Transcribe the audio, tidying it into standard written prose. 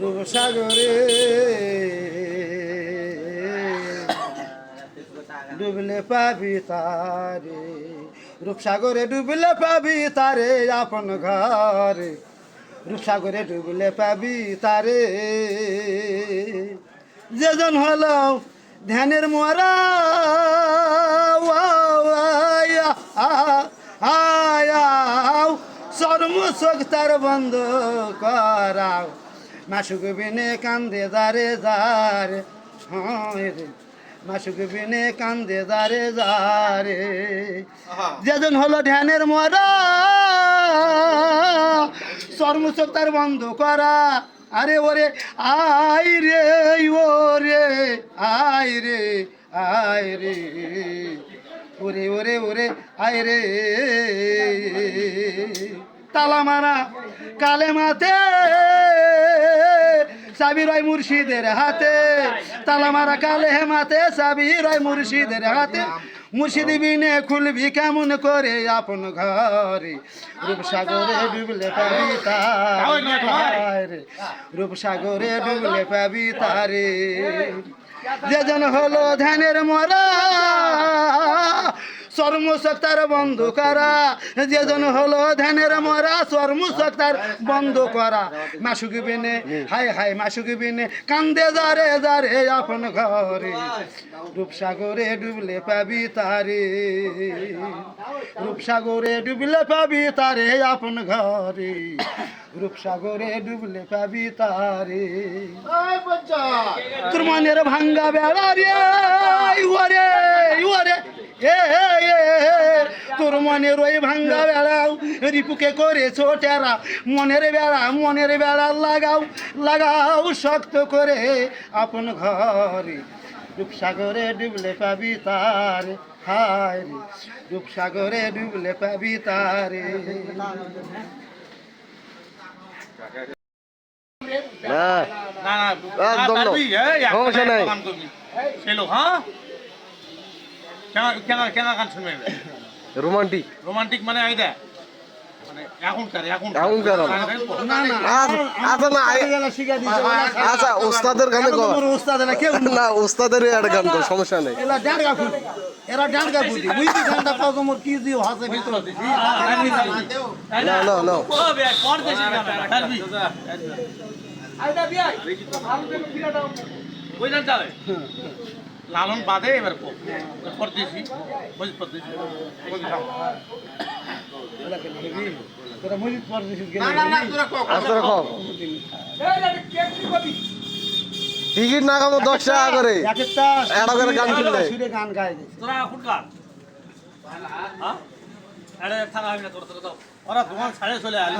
রূপসাগরে ডুবলে পাবি তারে, রূপসাগরে ডুবলে পাবি তারে আপন ঘরে, রূপসাগরে ডুবলে পাবি তারে। যেজন হলো ধ্যানের মরা চর্ম চোখ তার বন্ধ করাও, মাসুক বিনে কান্দে দারে যারে, হয় রে মাসুক বিনে কান্দে দারে যারে। যেজন হলো ধ্যানের মরা চর্ম চোখ তার বন্ধ করা, আরে ওরে আই রে ওরে আই রে আয় রে ওরে ওরে ওরে আয় রে। তালা মারা কালে মাতে চাবি রয় মুর্শিদের হাতে, তালা মারা কালে মাতে চাবি রয় মুর্শিদের হাতে। মুর্শিদ বিনে খুলবি কেমন করে আপন ঘরে, রূপসাগরে ডুবলে পাবি তারে, রূপসাগরে ডুবলে পাবি তারে। যেজন হলো ধ্যানের মরা চর্মচোখ তার বন্ধ করা, যেজন হলো ধ্যানের মরা চর্মচোখ তার বন্ধ করা। মাসুক বিনে হায় হায় মাসুক বিনে কান্দে যারে যারে আপন ঘরে, রূপসাগরে ডুবলে পাবি তারে, রূপসাগরে ডুবলে পাবি তারে আপন ঘরে, রূপসাগরে ডুবলে পাবি তারে। তোর মনের ভাঙ্গা বেড়া রে ওরে ওরে এ তোর মনের ওই ভাঙ্গা বেড়াও রিপুকে করেছো টেরা, মনের বেড়া লাগাও লাগাও শক্ত করে আপন ঘরে, রূপসাগরে ডুবলে পাবি তারে, হায় রে রূপসাগরে ডুবলে পাবি তারে। একদম সমস্যা নাই। রোমান্টিক রোমান্টিক মানে এইটা মানে এখনকার এখনকার আচ্ছা ওস্তাদের গানে না, ওস্তাদের একটা গান কর, সমস্যা নেই। এরা ডান্ডা ফুটি বুঝলি ডান্ডা কমর কি দিও হাসে ভিতর না না না লালন বাদে এবার পরদেশি পরদেশি তোরা মুজিদ পরদেশি টিকিট না কামো 10 টাকা করে এটা করে গান শুনলে গান গায় তোরা ফুটকার হ্যাঁ আরে থাকা হবে না তোরা দাও ওরা দোকান ছাড়ে চলে আলো